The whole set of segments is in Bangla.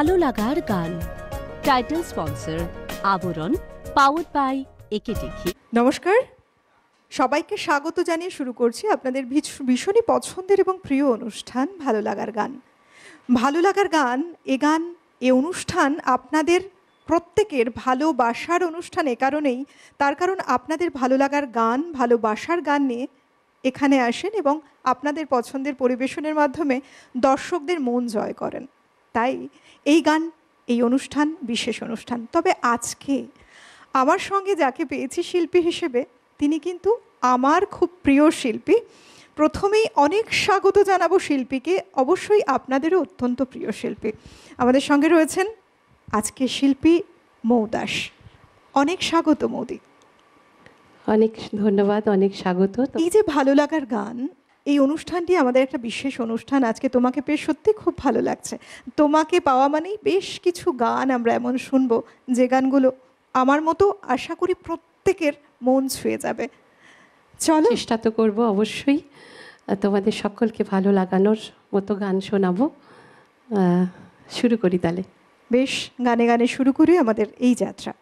ভালো লাগার গান। টাইটেল স্পন্সর আবরণ, পাওয়ার্ড বাই একে দেখি। নমস্কার, সবাইকে স্বাগত জানিয়ে শুরু করছি আপনাদের ভীষণই পছন্দের এবং প্রিয় অনুষ্ঠান ভালো লাগার গান। ভালো লাগার গান, এ অনুষ্ঠান আপনাদের প্রত্যেকের ভালোবাসার অনুষ্ঠান। এ কারণেই, তার কারণ আপনাদের ভালো লাগার গান, ভালোবাসার গান নিয়ে এখানে আসেন এবং আপনাদের পছন্দের পরিবেশনের মাধ্যমে দর্শকদের মন জয় করেন। তাই এই গান, এই অনুষ্ঠান বিশেষ অনুষ্ঠান। তবে আজকে আমার সঙ্গে যাকে পেয়েছি শিল্পী হিসেবে, তিনি কিন্তু আমার খুব প্রিয় শিল্পী। প্রথমেই অনেক স্বাগত জানাবো শিল্পীকে, অবশ্যই আপনাদেরও অত্যন্ত প্রিয় শিল্পী। আমাদের সঙ্গে রয়েছেন আজকে শিল্পী মৌ দাস। অনেক স্বাগত মৌদি। অনেক ধন্যবাদ, অনেক স্বাগত। এই যে ভালো লাগার গান, এই অনুষ্ঠানটি আমাদের একটা বিশেষ অনুষ্ঠান। আজকে তোমাকে পেয়ে সত্যি খুব ভালো লাগছে। তোমাকে পাওয়া মানেই বেশ কিছু গান আমরা এমন শুনবো যে গানগুলো আমার মতো আশা করি প্রত্যেকের মন ছুঁয়ে যাবে। চলো, চেষ্টা তো করবো অবশ্যই তোমাদের সকলকে ভালো লাগানোর মতো গান শোনাবো। শুরু করি তাহলে। বেশ, গানে গানে শুরু করি আমাদের এই যাত্রা।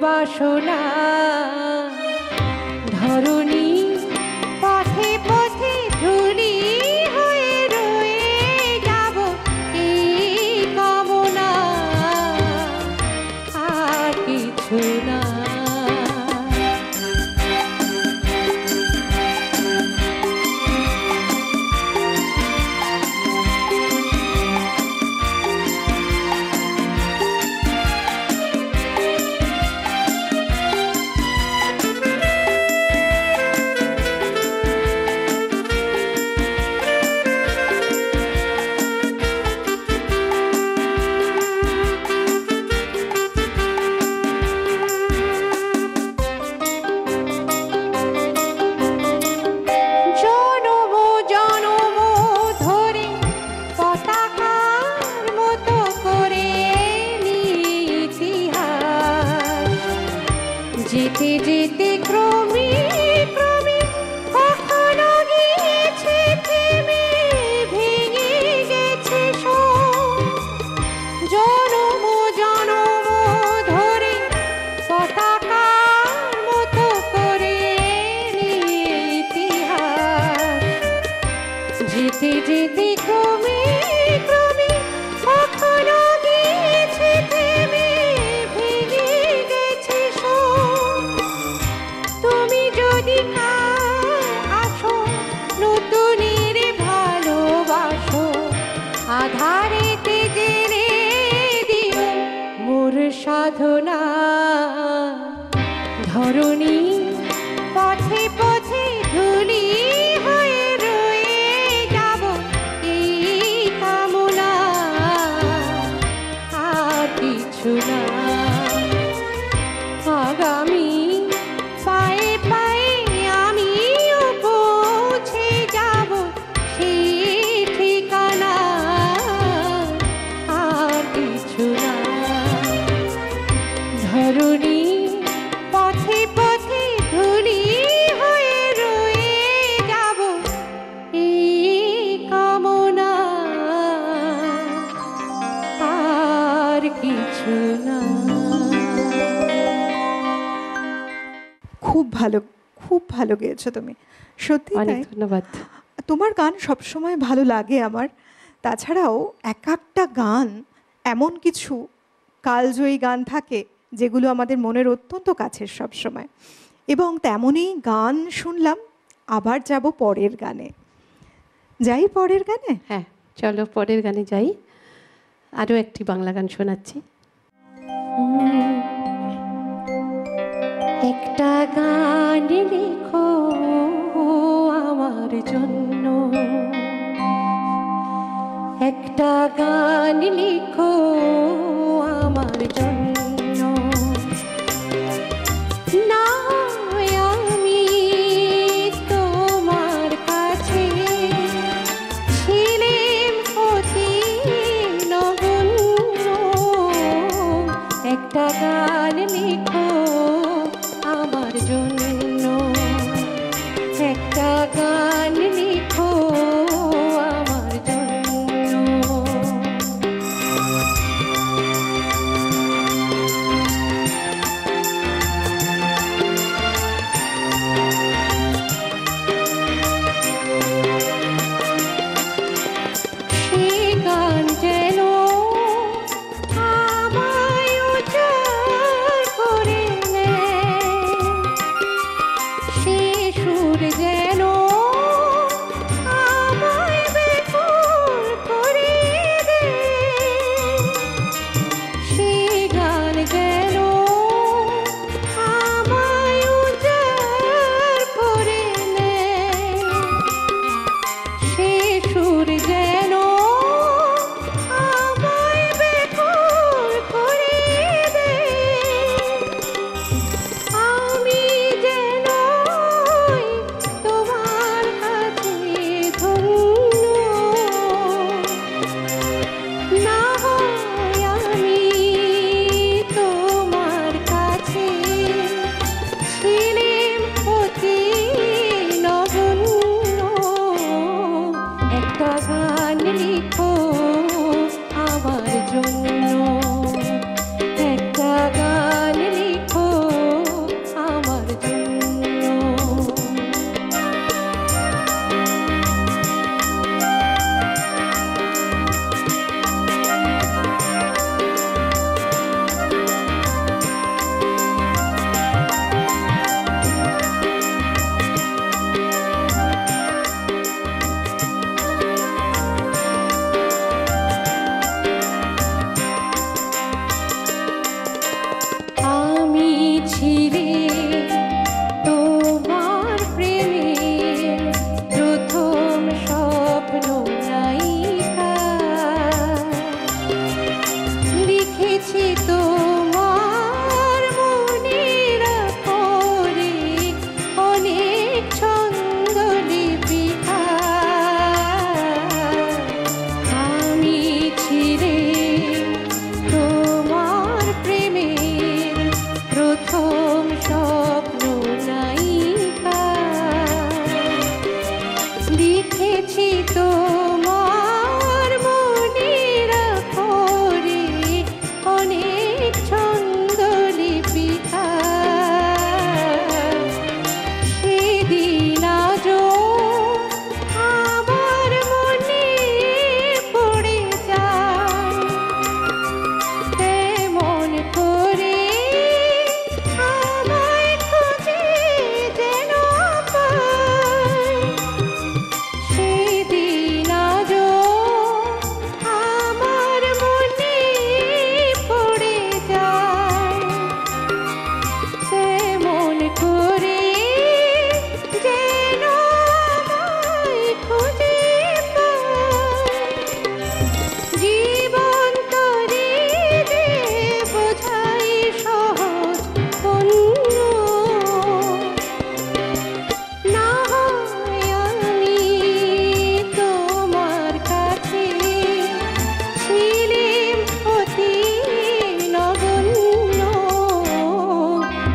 বাসনা ধরণী পথে পথে ধুলি হয়ে রয়ে যাব এই কামনা, আর কিছু না। যেতে যেতে ক্রমে ক্রমে কখনো গিয়েছে থেমে ধরণী পথে পথে ধুলি হয়ে রয়ে যাব এই কামনা, আর কিছু না। আগামী পায়ে পায়ে আমিও পৌঁছে যাব সেই ঠিকানা, আর কিছু না। ধরণী পথে পথে ধুলি হয়ে রয়ে যাব এই কামনা, আর কিছু না। খুব ভালো গেয়েছো তুমি, সত্যি অনেক তাই। ধন্যবাদ। তোমার গান সবসময় ভালো লাগে আমার। তাছাড়াও এক একটা গান এমন কিছু কালজয়ী গান থাকে যেগুলো আমাদের মনের অত্যন্ত কাছের সবসময়, এবং তেমনই গান শুনলাম। আবার যাব পরের গানে, যাই পরের গানে। হ্যাঁ, চলো পরের গানে যাই। আরও একটি বাংলা গান শোনাচ্ছি। একটা গান লিখো আমার জন্য, একটা গান লিখো আমার জন্য, না আমি তোমার কাছে ছিলেম অতি নগণ্য, একটা গান লিখো আমার জন্য, একটা গান লিখো আমার জন্য।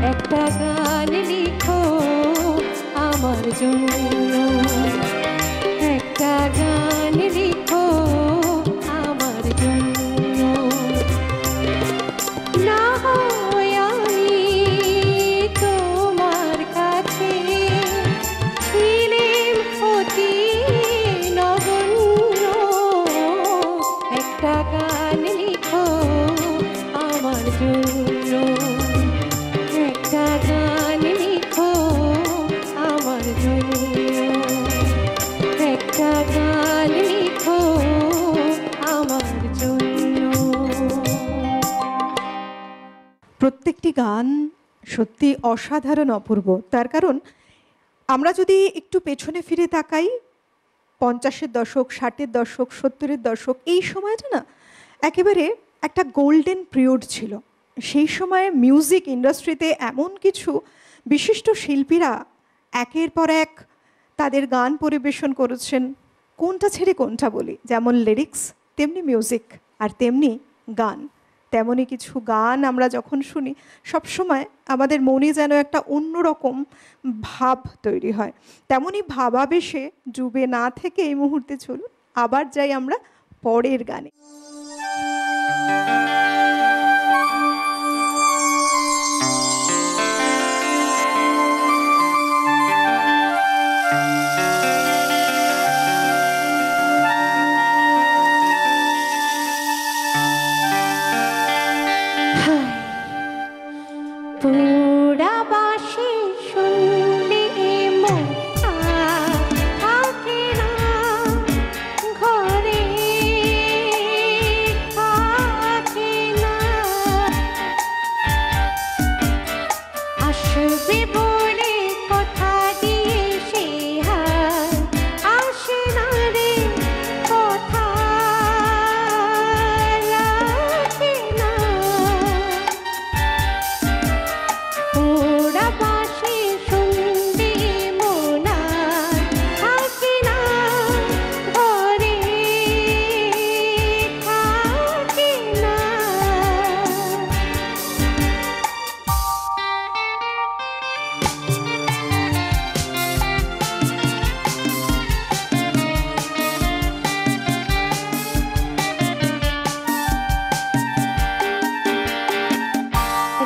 একটা গান লিখো আমার জন্য, একটা গান লিখো আমার জন্য। না হয় আমি তোমার কাছে ছিলেম অতি নগণ্য, একটা গান লিখো আমার জন্য, একটা গান লিখো আমার জন্য, একটা গান লিখো আমার জন্য। প্রত্যেকটি গান সত্যি অসাধারণ অপূর্ব। তার কারণ আমরা যদি একটু পেছনে ফিরে তাকাই, 50-এর দশক, 60-এর দশক, 70-এর দশক, এই সময়টা না একেবারে একটা গোল্ডেন পিরিয়ড ছিল। সেই সময়ে মিউজিক ইন্ডাস্ট্রিতে এমন কিছু বিশিষ্ট শিল্পীরা একের পর এক তাদের গান পরিবেশন করেছেন, কোনটা ছেড়ে কোনটা বলি। যেমন লিরিক্স তেমনি মিউজিক, আর তেমনি গান। তেমনই কিছু গান আমরা যখন শুনি সবসময় আমাদের মনে যেন একটা অন্যরকম ভাব তৈরি হয়। তেমনই ভাবাবেশে ডুবে না থেকে এই মুহূর্তে চলুন আবার যাই আমরা পরের গানে। পুরা বাঁশি শুনলে মন থাকে না ঘরে, থাকে না। আসবে বলে কথা দিয়ে সে হার আসে না রে, কথা রাখে না। ওরা বাঁশি শুনবে মন আর থাকে না ঘরে, থাকে না।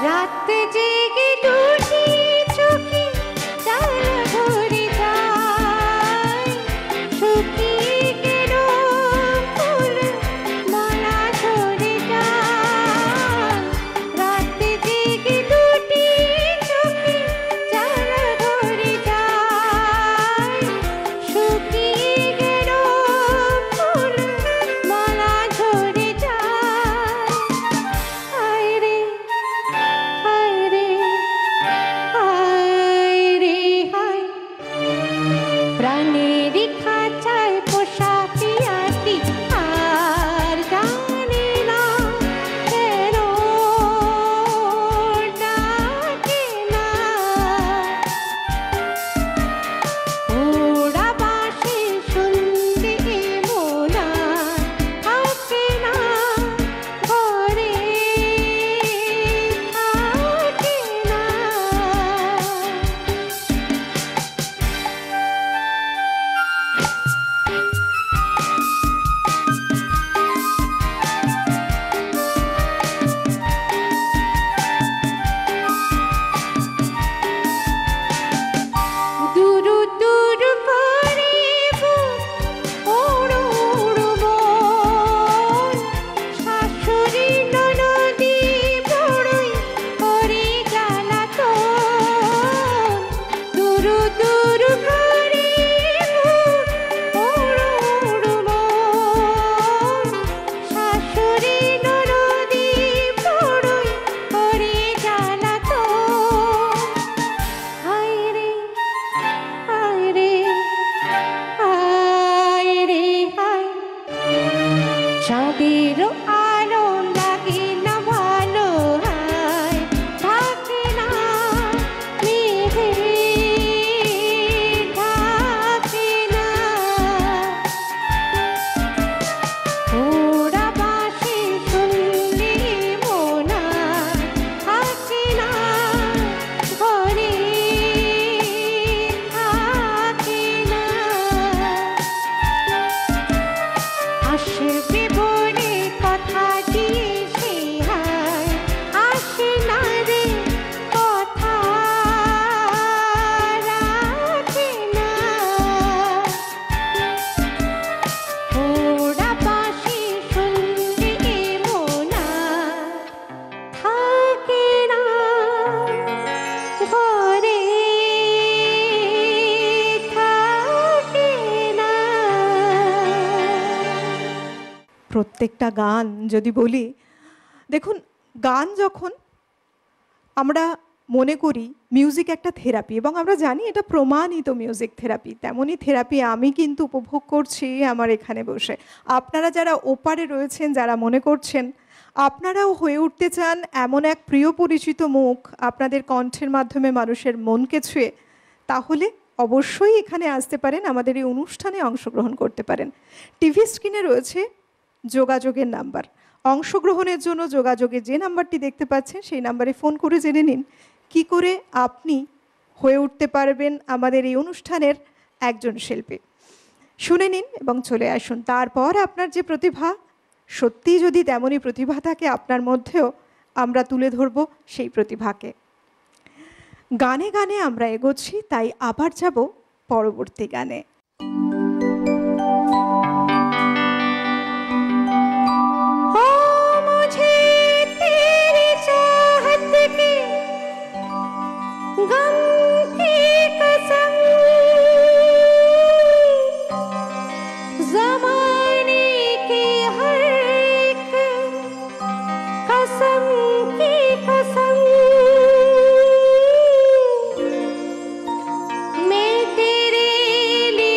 রাত জেগে দুটি চোখে জ্বালা ধরে যায়, শুকিয়ে গেল ফুল মালা ধরে যায়। রাত জেগে দুটি চোখে জ্বালা ধরে যায়, শুকিয়ে গেল ফুল মালা ধরে যায়। হায় রে হায় রে প্রত্যেকটা গান যদি বলি, দেখুন গান যখন আমরা মনে করি মিউজিক একটা থেরাপি, এবং আমরা জানি এটা প্রমাণিত মিউজিক থেরাপি, তেমনই থেরাপি আমি কিন্তু উপভোগ করছি আমার এখানে বসে। আপনারা যারা ওপারে রয়েছেন, যারা মনে করছেন আপনারাও হয়ে উঠতে চান এমন এক প্রিয় পরিচিত মুখ আপনাদের কণ্ঠের মাধ্যমে মানুষের মনকে ছুঁয়ে, তাহলে অবশ্যই এখানে আসতে পারেন, আমাদের এই অনুষ্ঠানে অংশগ্রহণ করতে পারেন। টিভি স্ক্রিনে রয়েছে যোগাযোগের নাম্বার। অংশগ্রহণের জন্য যোগাযোগের যে নাম্বারটি দেখতে পাচ্ছেন সেই নাম্বারে ফোন করে জেনে নিন কি করে আপনি হয়ে উঠতে পারবেন আমাদের এই অনুষ্ঠানের একজন শিল্পী। শুনে নিন এবং চলে আসুন। তারপর আপনার যে প্রতিভা, সত্যিই যদি তেমনই প্রতিভা থাকে আপনার মধ্যেও, আমরা তুলে ধরব সেই প্রতিভাকে। গানে গানে আমরা এগোচ্ছি, তাই আবার যাব পরবর্তী গানে। मैं तेरे लिए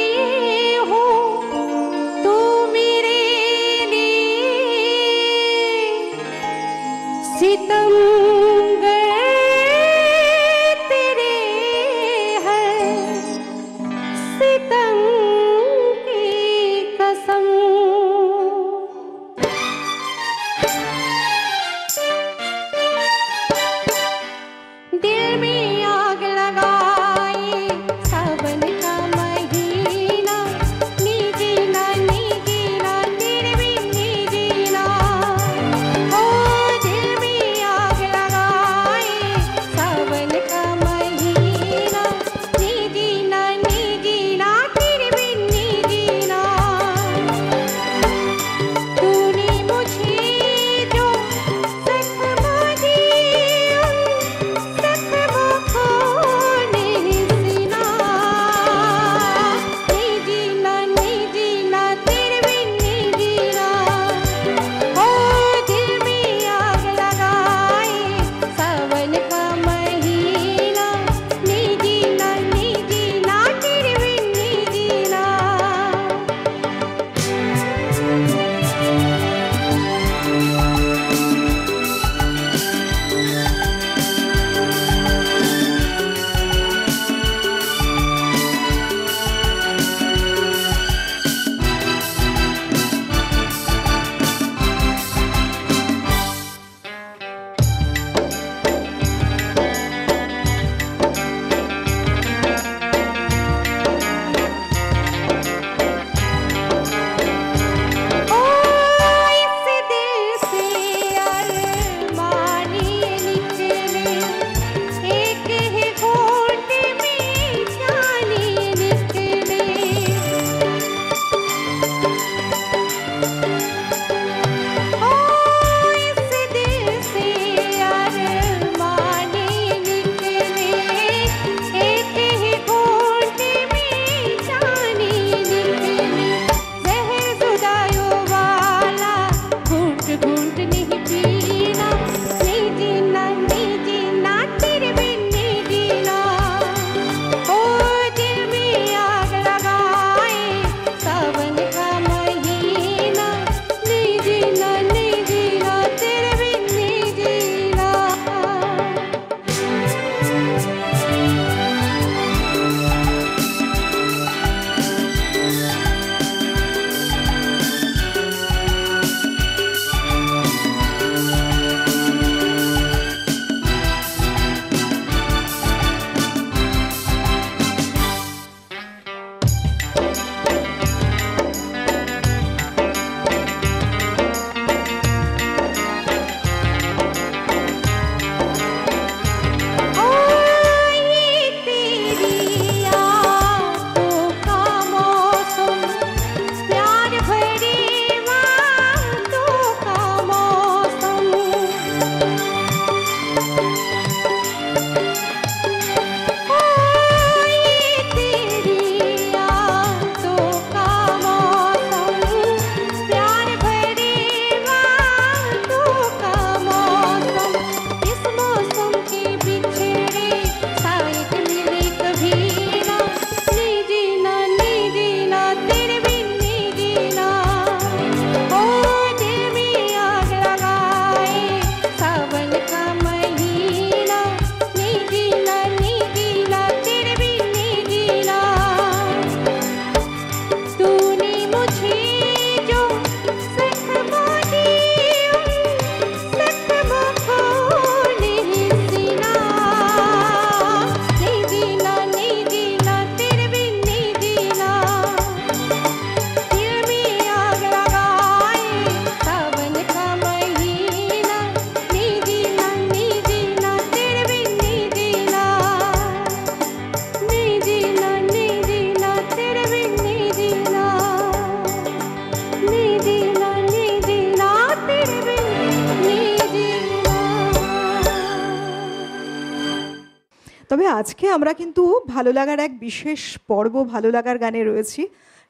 তবে আজকে আমরা কিন্তু ভালো লাগার এক বিশেষ পর্ব ভালো লাগার গানে রয়েছি।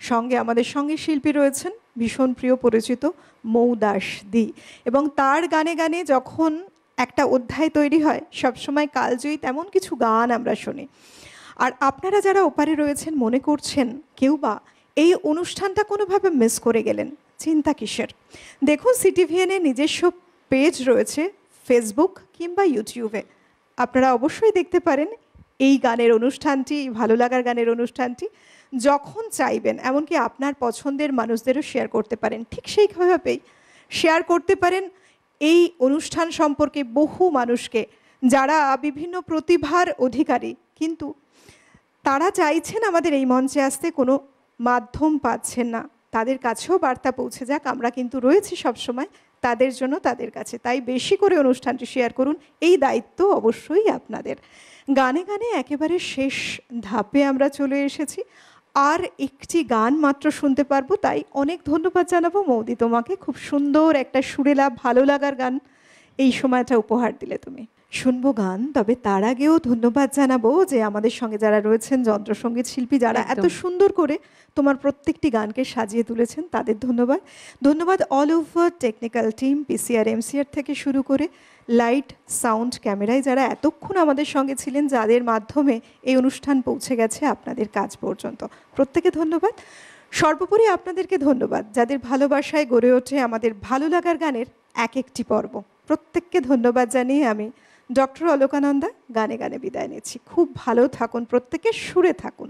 সঙ্গে আমাদের সঙ্গে শিল্পী রয়েছেন ভীষণ প্রিয় পরিচিত মৌ দাস দি, এবং তার গানে গানে যখন একটা অধ্যায় তৈরি হয় সবসময় কালজয়ী তেমন কিছু গান আমরা শুনি। আর আপনারা যারা ওপারে রয়েছেন মনে করছেন কেউ বা এই অনুষ্ঠানটা কোনোভাবে মিস করে গেলেন, চিন্তা কিসের। দেখুন সিটিভিএনের নিজস্ব পেজ রয়েছে ফেসবুক কিংবা ইউটিউবে, আপনারা অবশ্যই দেখতে পারেন এই গানের অনুষ্ঠানটি, ভালো লাগার গানের অনুষ্ঠানটি যখন চাইবেন। এমনকি আপনার পছন্দের মানুষদেরও শেয়ার করতে পারেন, ঠিক সেইভাবেই শেয়ার করতে পারেন এই অনুষ্ঠান সম্পর্কে বহু মানুষকে যারা বিভিন্ন প্রতিভার অধিকারী, কিন্তু তারা চাইছেন আমাদের এই মঞ্চে আসতে, কোনো মাধ্যম পাচ্ছেন না। তাদের কাছেও বার্তা পৌঁছে যাক, আমরা কিন্তু রয়েছি সবসময় তাদের জন্য, তাদের কাছে। তাই বেশি করে অনুষ্ঠানটি শেয়ার করুন, এই দায়িত্ব অবশ্যই আপনাদের। গানে গানে একেবারে শেষ ধাপে আমরা চলে এসেছি, আর একটি গান মাত্র শুনতে পারবো। তাই অনেক ধন্যবাদ জানাবো মৌদি তোমাকে, খুব সুন্দর একটা সুরেলা ভালো লাগার গান এই সময়টা উপহার দিলে তুমি। শুনবো গান, তবে তার আগেও ধন্যবাদ জানাবো যে আমাদের সঙ্গে যারা রয়েছেন যন্ত্রসঙ্গীত শিল্পী, যারা এত সুন্দর করে তোমার প্রত্যেকটি গানকে সাজিয়ে তুলেছেন, তাদের ধন্যবাদ। ধন্যবাদ all over technical team, PCR MCR থেকে শুরু করে লাইট সাউন্ড ক্যামেরায় যারা এতক্ষণ আমাদের সঙ্গে ছিলেন, যাদের মাধ্যমে এই অনুষ্ঠান পৌঁছে গেছে আপনাদের কাজ পর্যন্ত, প্রত্যেকে ধন্যবাদ। সর্বোপরি আপনাদেরকে ধন্যবাদ যাদের ভালোবাসায় গড়ে ওঠে আমাদের ভালো লাগার গানের এক একটি পর্ব। প্রত্যেককে ধন্যবাদ জানিয়ে আমি ডক্টর অলকানন্দা গানে গানে বিদায় নিচ্ছি। খুব ভালো থাকুন, প্রত্যেকে সুরে থাকুন।